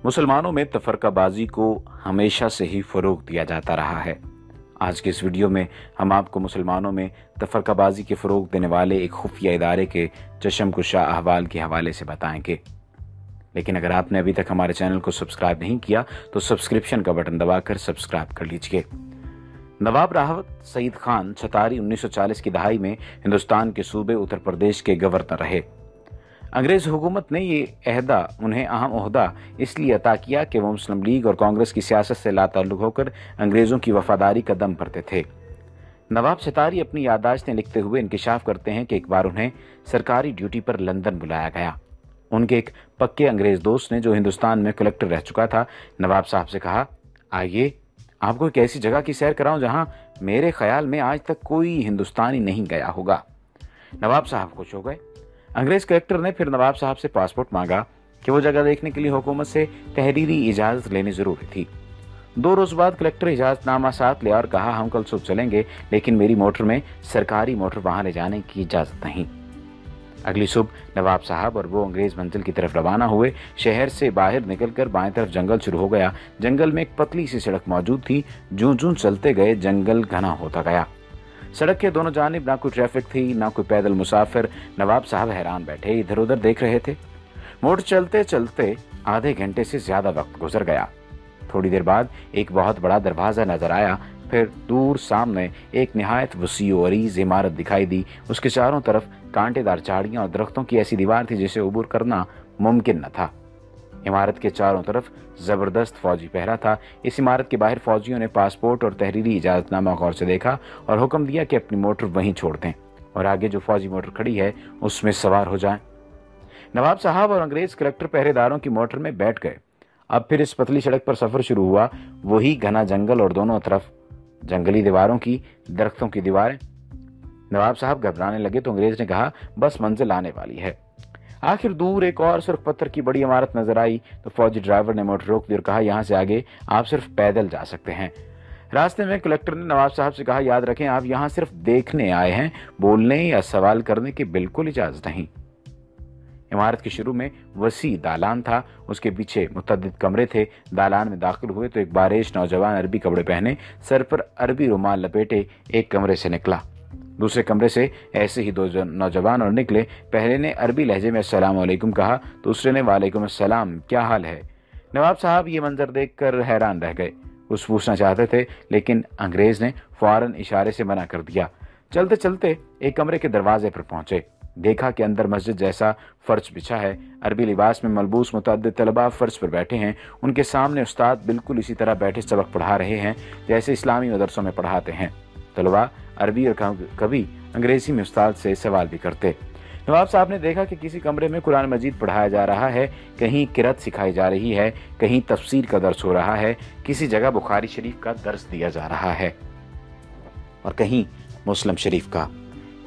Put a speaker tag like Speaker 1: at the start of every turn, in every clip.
Speaker 1: मुसलमानों में तफरकाबाजी को हमेशा से ही फ़रोग़ दिया जाता रहा है। आज के इस वीडियो में हम आपको मुसलमानों में तफरकाबाजी के फ़रोग़ देने वाले एक खुफिया इदारे के चशमकुशा अहवाल के हवाले से बताएंगे। लेकिन अगर आपने अभी तक हमारे चैनल को सब्सक्राइब नहीं किया तो सब्सक्रिप्शन का बटन दबाकर सब्सक्राइब कर लीजिए। नवाब राहत सईद खान छतारी 1940 की दहाई में हिंदुस्तान के सूबे उत्तर प्रदेश के गवर्नर रहे। अंग्रेज हुकूमत ने उन्हें अहम ओहदा इसलिए अता किया कि वो मुस्लिम लीग और कांग्रेस की सियासत से लाताल्लुक होकर अंग्रेजों की वफादारी का दम भरते थे। नवाब छतारी अपनी याददाश्तें लिखते हुए इंकिशाफ करते हैं कि एक बार उन्हें सरकारी ड्यूटी पर लंदन बुलाया गया। उनके एक पक्के अंग्रेज दोस्त ने, जो हिंदुस्तान में कलेक्टर रह चुका था, नवाब साहब से कहा, आइए आपको एक ऐसी जगह की सैर कराऊं जहां मेरे ख्याल में आज तक कोई हिंदुस्तानी नहीं गया होगा। नवाब साहब खुश हो गए। अंग्रेज कलेक्टर ने फिर नवाब साहब से पासपोर्ट मांगा कि वो जगह देखने के लिए हुकूमत से तहरीरी इजाजत लेनी जरूरी थी। 2 रोज बाद कलेक्टर इजाजतनामा साथ ले और कहा, हम कल सुबह चलेंगे, लेकिन मेरी मोटर में सरकारी मोटर वहां ले जाने की इजाजत नहीं। अगली सुबह नवाब साहब और वो अंग्रेज मंजिल की तरफ रवाना हुए। शहर से बाहर निकलकर बाएं तरफ जंगल शुरू हो गया। जंगल में एक पतली सी सड़क मौजूद थी। जूं चलते गए जंगल घना होता गया। सड़क के दोनों जानिब ना कोई ट्रैफिक थी, ना कोई पैदल मुसाफिर। नवाब साहब हैरान बैठे इधर उधर देख रहे थे। मोड़ चलते चलते आधे घंटे से ज्यादा वक्त गुजर गया। थोड़ी देर बाद एक बहुत बड़ा दरवाजा नजर आया। फिर दूर सामने एक निहायत वसी और अरीज इमारत दिखाई दी। उसके चारों तरफ कांटेदार झाड़ियां और दरख्तों की ऐसी दीवार थी जिसे अबूर करना मुमकिन न था। इमारत के चारों तरफ जबरदस्त फौजी पहरा था। इस इमारत के बाहर फौजियों ने पासपोर्ट और तहरीरी इजाजतनामा गौर से देखा और हुक्म दिया कि अपनी मोटर वहीं छोड़ दें और आगे जो फौजी मोटर खड़ी है उसमें सवार हो जाएं। नवाब साहब और अंग्रेज कलेक्टर पहरेदारों की मोटर में बैठ गए। अब फिर इस पतली सड़क पर सफर शुरू हुआ। वही घना जंगल और दोनों तरफ जंगली दीवारों की, दरख्तों की दीवारें। नवाब साहब घबराने लगे तो अंग्रेज ने कहा, बस मंजिल आने वाली है। आखिर दूर एक और सुर्ख पत्थर की बड़ी इमारत नजर आई तो फौजी ड्राइवर ने मोटर रोक दी और कहा, यहां से आगे आप सिर्फ पैदल जा सकते हैं। रास्ते में कलेक्टर ने नवाब साहब से कहा, याद रखें आप यहां सिर्फ देखने आए हैं, बोलने या सवाल करने की बिल्कुल इजाजत नहीं। इमारत के शुरू में वसी दालान था। उसके पीछे मुतअद्दिद कमरे थे। दालान में दाखिल हुए तो एक बारिश नौजवान अरबी कपड़े पहने, सर पर अरबी रुमाल लपेटे एक कमरे से निकला। दूसरे कमरे से ऐसे ही 2 नौजवान और निकले। पहले ने अरबी लहजे में अस्सलाम वालेकुम कहा, दूसरे ने वालेकुम अस्सलाम, क्या हाल है। नवाब साहब ये मंजर देखकर हैरान रह गए। कुछ पूछना चाहते थे लेकिन अंग्रेज ने फौरन इशारे से मना कर दिया। चलते चलते एक कमरे के दरवाजे पर पहुंचे। देखा कि अंदर मस्जिद जैसा फर्श बिछा है। अरबी लिबास में मलबूस मुतअद्दिद तलबा फर्श पर बैठे हैं। उनके सामने उस्ताद बिल्कुल इसी तरह बैठे सबक पढ़ा रहे हैं जैसे इस्लामी मदरसों में पढ़ाते हैं। तलबा अरबी और कभी अंग्रेजी में उस्ताद से सवाल भी करते। नवाब साहब ने देखा कि किसी कमरे में कुरान मजीद पढ़ाया जा रहा है, कहीं किरात सिखाई जा रही है, कहीं तफसीर का दर्स हो रहा है, किसी जगह बुखारी शरीफ का दर्स दिया जा रहा है और कहीं मुस्लिम शरीफ का।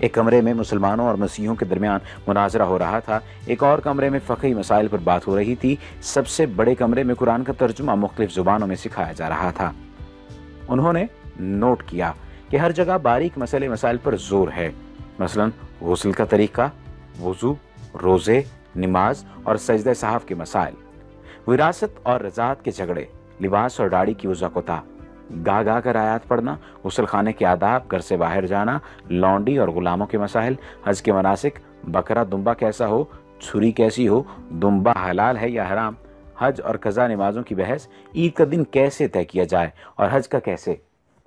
Speaker 1: एक कमरे में मुसलमानों और मसीहों के दरमियान मुनाजरा हो रहा था। एक और कमरे में फ़क़ही मसाइल पर बात हो रही थी। सबसे बड़े कमरे में कुरान का तर्जुमा मुख्तलिफ ज़ुबानों में सिखाया जा रहा था। उन्होंने नोट किया कि हर जगह बारीक मसाइल पर जोर है, मसलन गुस्ल का तरीका, वुजू, रोज़े, नमाज और सजदे साहब के मसाइल, विरासत और रज़ात के झगड़े, लिबास और दाढ़ी की उज़ाक़ता, गा कर आयात पढ़ना, गुस्ल खाने के आदाब, घर से बाहर जाना, लौंडी और गुलामों के मसाइल, हज के मनासिक, बकरा दुम्बा कैसा हो, छुरी कैसी हो, दुम्बा हलाल है या हराम, हज और कज़ा नमाजों की बहस, ईद का दिन कैसे तय किया जाए और हज का कैसे,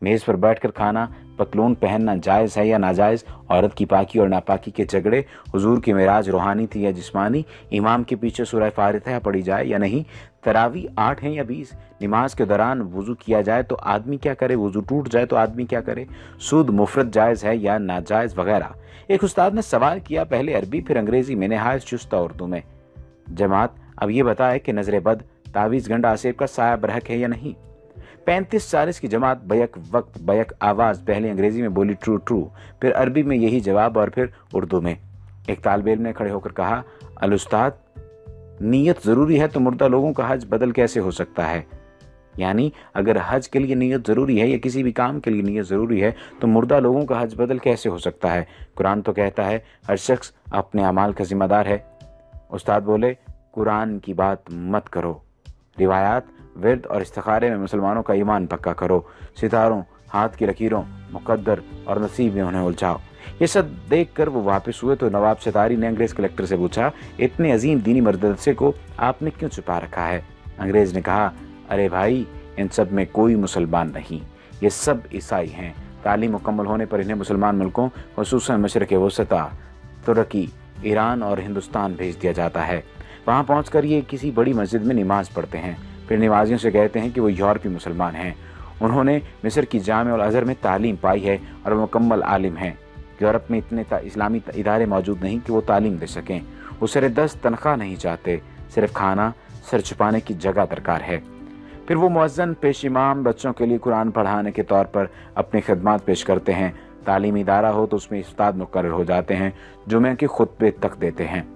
Speaker 1: मेज़ पर बैठकर खाना, पतलून पहनना जायज़ है या नाजायज़, औरत की पाकी और नापाकी के झगड़े, हुजूर की मेराज रूहानी थी या जिस्मानी, इमाम के पीछे सूरह फातिहा पढ़ी जाए या नहीं, तरावी 8 है या 20, नमाज के दौरान वुजू किया जाए तो आदमी क्या करे, वुजू टूट जाए तो आदमी क्या करे, सूद मुफरत जायज़ है या नाजायज़ वगैरह। एक उस्ताद ने सवाल किया, पहले अरबी फिर अंग्रेजी में, नहायत चुस्ता उर्दू में। जमात अब ये बताए कि नजर बद, तावीज़ गंडा आसेब का साया बरहक है या नहीं। 35-40 की जमात बैक वक्त बैक आवाज़ पहले अंग्रेजी में बोली ट्रू ट्रू, फिर अरबी में यही जवाब और फिर उर्दू में। एक तालिब इल्म ने खड़े होकर कहा, अल उस्ताद, नीयत ज़रूरी है तो मुर्दा लोगों का हज बदल कैसे हो सकता है। यानी अगर हज के लिए नीयत ज़रूरी है या किसी भी काम के लिए नीयत ज़रूरी है तो मुर्दा लोगों का हज बदल कैसे हो सकता है। कुरान तो कहता है हर शख्स अपने अमाल का जिम्मेदार है। उस्ताद बोले, कुरान की बात मत करो, रिवायात, विरद और इस्तिखारे में मुसलमानों का ईमान पक्का करो। सितारों, हाथ की लकीरों, मुकद्दर और नसीब में उन्हें उलझाओ। ये सब देख कर वो वापस हुए तो नवाब सितारी ने अंग्रेज कलेक्टर से पूछा, इतने अजीम दीनी मदरसे को आपने क्यों छुपा रखा है? अंग्रेज ने कहा, अरे भाई, इन सब में कोई मुसलमान नहीं, ये सब ईसाई हैं। तालीम मुकम्मल होने पर इन्हें मुसलमान मुल्कों, खुसूसन मशरक़ वसता, तुर्की, ईरान और हिंदुस्तान भेज दिया जाता है। वहाँ पहुँचकर ये किसी बड़ी मस्जिद में नमाज पढ़ते हैं, फिर नमाजियों से कहते हैं कि वो यूरोपी मुसलमान हैं। उन्होंने मिस्र की जामे और अज़हर में तालीम पाई है और मुकम्मल आलिम हैं। यूरोप में इतने इस्लामी इदारे मौजूद नहीं कि वो तालीम दे सकें। वो सर दस्त तनख्वाह नहीं चाहते, सिर्फ खाना, सर छुपाने की जगह दरकार है। फिर वो मुअज्जिन पेश इमाम बच्चों के लिए कुरान पढ़ाने के तौर पर अपनी खिदमत पेश करते हैं। तालीमी इदारा हो तो उसमें उस्ताद मुकर्रर हो जाते हैं, जुमे के खुतबे तक देते हैं।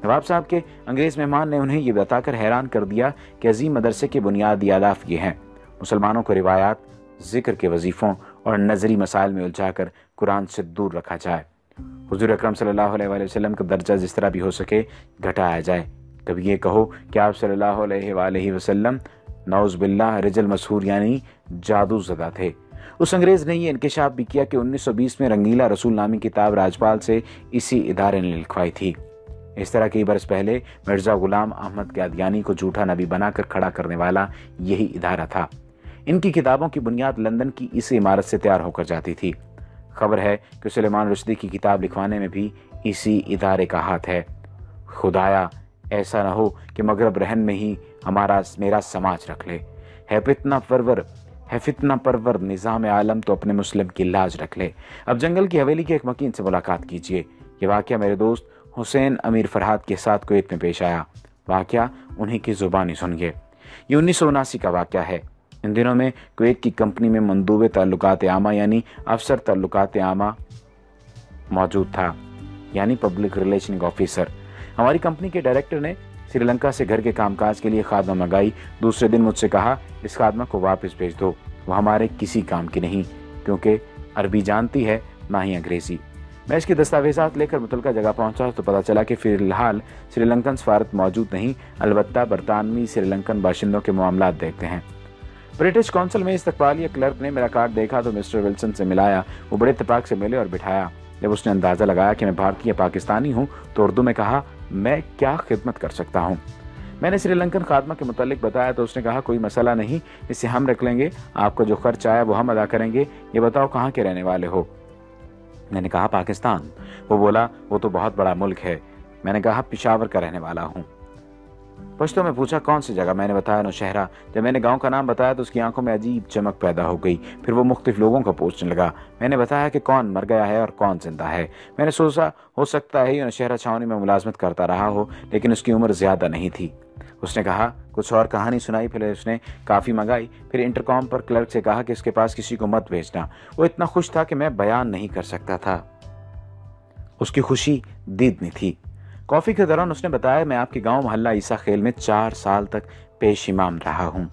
Speaker 1: नवाब साहब के अंग्रेज़ मेहमान ने उन्हें ये बताकर हैरान कर दिया कि अजीम मदरसे के बुनियादी आदाफ ये हैं। मुसलमानों को रिवायात, जिक्र के वजीफ़ों और नजरी मसाइल में उलझाकर कुरान से दूर रखा जाए। हुजूर अकरम सल्लल्लाहु अलैहि वसल्लम का दर्जा जिस तरह भी हो सके घटाया जाए। कभी ये कहो कि आप सल्लल्लाहु अलैहि वसल्लम नौज़ बिल्लाह रिजल मशहूर यानी जादू ज़दा थे। उस अंग्रेज़ ने ये इंकशाफ भी किया कि 1920 में रंगीला रसूल नामी किताब राजपाल से इसी इदारे ने लिखवाई थी। इस तरह कई बरस पहले मिर्ज़ा गुलाम अहमद कादियानी को झूठा नबी बनाकर खड़ा करने वाला यही इदारा था। इनकी किताबों की बुनियाद लंदन की इस इमारत से तैयार होकर जाती थी। खबर है कि सुलेमान रुश्दी की किताब लिखवाने में भी इसी इदारे का हाथ है। खुदाया, ऐसा न हो कि मगरब रहन में ही मेरा समाज रख ले। है फितना परवर निज़ाम आलम तो अपने मुस्लिम की लाज रख ले। अब जंगल की हवेली के एक मकीन से मुलाकात कीजिए। ये वाक़या मेरे दोस्त हुसैन अमीर फरहाद के साथ कुवैत में पेश आया। वाक़या उन्हीं की ज़ुबानी सुनिए। ये 1979 का वाक़या है। इन दिनों में कुवैत की कंपनी में मंदूबे ताल्लुकात आमा यानी अफसर ताल्लुकात आमा मौजूद था, यानी पब्लिक रिलेशनिंग ऑफिसर। हमारी कंपनी के डायरेक्टर ने श्रीलंका से घर के कामकाज के लिए खादमा मंगाई। दूसरे दिन मुझसे कहा, इस खादमा को वापस भेज दो, वो हमारे किसी काम की नहीं, क्योंकि अरबी जानती है ना ही अंग्रेज़ी। मैं इसके दस्तावेज़ात लेकर मुतलका जगह पहुंचा तो पता चला कि फ़िलहाल श्रीलंकन सफारत मौजूद नहीं, अलबत्ता बरतानवी श्रीलंकन बाशिंदों के मामलात देखते हैं। ब्रिटिश कौंसिल में इस्तकबालिया क्लर्क ने मेरा कार्ड देखा तो मिस्टर विल्सन से मिलाया। वो बड़े इत्तेफाक से मिले और बिठाया। जब उसने अंदाज़ा लगाया कि मैं भारतीय पाकिस्तानी हूँ तो उर्दू में कहा, मैं क्या खिदमत कर सकता हूँ। मैंने श्रीलंकन खादमा के मुतालिक बताया तो उसने कहा, कोई मसला नहीं, इसे हम रख लेंगे, आपका जो खर्च आया वो हम अदा करेंगे। ये बताओ कहाँ के रहने वाले हो? मैंने कहा, पाकिस्तान। वो बोला, वो तो बहुत बड़ा मुल्क है। मैंने कहा, पेशावर का रहने वाला हूँ। पश्तो में पूछा, कौन सी जगह? मैंने बताया, नौशहरा। जब मैंने गांव का नाम बताया तो उसकी आंखों में अजीब चमक पैदा हो गई। फिर वो मुख्तलिफ लोगों को पूछने लगा। मैंने बताया कि कौन मर गया है और कौन जिंदा है। मैंने सोचा हो सकता है ये नौशहरा छावनी में मुलाजमत करता रहा हो, लेकिन उसकी उम्र ज्यादा नहीं थी। उसने कहा, कुछ और कहानी सुनाई। फिर उसने काफ़ी मंगाई। फिर इंटरकॉम पर क्लर्क से कहा कि इसके पास किसी को मत भेजना। वो इतना खुश था कि मैं बयान नहीं कर सकता था। उसकी खुशी दीदनी थी। कॉफ़ी के दौरान उसने बताया, मैं आपके गांव मोहल्ला ईसा खेल में 4 साल तक पेश इमाम रहा हूं।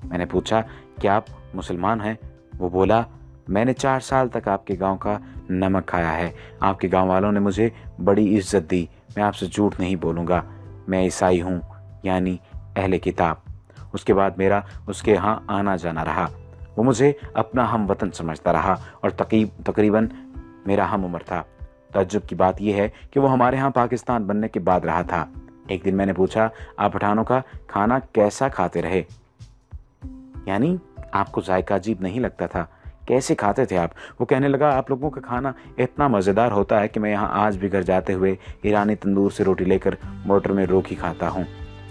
Speaker 1: मैंने पूछा, क्या आप मुसलमान हैं? वो बोला, मैंने 4 साल तक आपके गांव का नमक खाया है। आपके गांव वालों ने मुझे बड़ी इज्जत दी। मैं आपसे झूठ नहीं बोलूँगा, मैं ईसाई हूँ, यानी अहले किताब। उसके बाद मेरा उसके यहाँ आना जाना रहा। वो मुझे अपना हम वतन समझता रहा और तकरीबन मेरा हम उम्र था। तज्जुब की बात यह है कि वो हमारे यहाँ पाकिस्तान बनने के बाद रहा था। एक दिन मैंने पूछा, आप पठानों का खाना कैसा खाते रहे? यानी आपको जायका अजीब नहीं लगता था? कैसे खाते थे आप? वो कहने लगा, आप लोगों का खाना इतना मज़ेदार होता है कि मैं यहाँ आज भी घर जाते हुए ईरानी तंदूर से रोटी लेकर मोटर में रोकी खाता हूँ।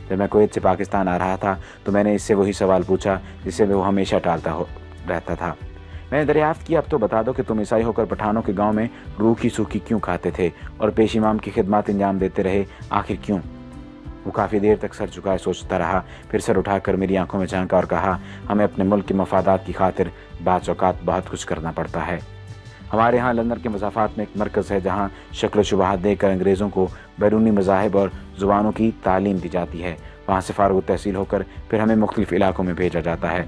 Speaker 1: जब मैं कुवैत से पाकिस्तान आ रहा था तो मैंने इससे वही सवाल पूछा जिसे वो हमेशा टालता रहता था। मैंने दरियाफ्त किया, अब तो बता दो कि तुम ईसाई होकर पठानों के गांव में रूखी सूखी क्यों खाते थे और पेश इमाम की खिदमत अंजाम देते रहे, आखिर क्यों? वो काफ़ी देर तक सर झुकाए सोचता रहा। फिर सर उठाकर मेरी आंखों में झांका और कहा, हमें अपने मुल्क के मफादात की खातिर बाज़ औक़ात बहुत कुछ करना पड़ता है। हमारे यहाँ लंदन के मज़ाफ़ात में एक मरकज़ है जहाँ शक्ल शुबहात देकर अंग्रेज़ों को बैरूनी मज़ाहिब और ज़ुबानों की तालीम दी जाती है। वहाँ से फ़ारुग़ तहसील होकर फिर हमें मुख्तलिफ़ इलाकों में भेजा जाता है।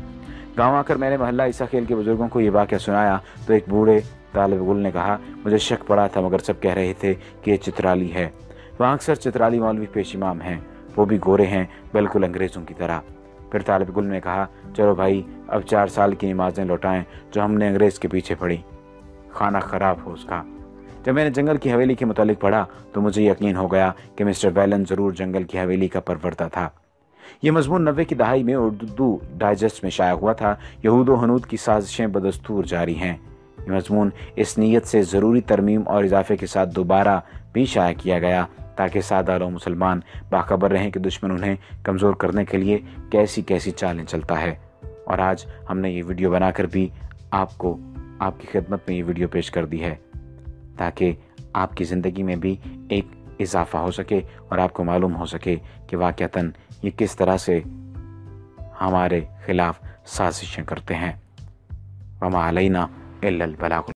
Speaker 1: गाँव आकर मैंने मोहल्ला ईसा खेल के बुज़ुर्गों को ये वाक़या सुनाया तो एक बूढ़े तालिब गुल ने कहा, मुझे शक पड़ा था मगर सब कह रहे थे कि ये चित्राली है। वहाँ अक्सर चित्राली मौलवी पेश इमाम हैं, वो भी गोरे हैं, बिल्कुल अंग्रेज़ों की तरह। پھر طالب علم نے کہا چلو بھائی اب 4 سال کی نمازیں لوٹائیں جو ہم نے انگریز کے پیچھے پڑھی، کھانا خراب ہو اس کا۔ جب میں نے جنگل کی حویلی کے متعلق پڑھا تو مجھے یقین ہو گیا کہ مسٹر ویلن ضرور جنگل کی حویلی کا پرورتہ تھا۔ یہ مضمون 90 کی دہائی میں اردو ڈائجسٹ میں شائع ہوا تھا۔ یہود و ہنود کی سازشیں بدستور جاری ہیں۔ یہ مضمون اس نیت سے ضروری ترمیم اور اضافے کے ساتھ دوبارہ بھی شائع کیا گیا تاکہ سادہ لو مسلمان باخبر رہیں کہ دشمن انہیں کمزور کرنے کے لیے کیسی کیسی چالیں چلتا ہے۔ اور آج ہم نے یہ ویڈیو بنا کر بھی آپ کی خدمت میں یہ ویڈیو پیش کر دی ہے تاکہ آپ کی زندگی میں بھی ایک اضافہ ہو سکے اور آپ کو معلوم ہو سکے کہ واقعتاً یہ کس طرح سے ہمارے خلاف سازشیں کرتے ہیں۔ وما علینا الا البلاغ۔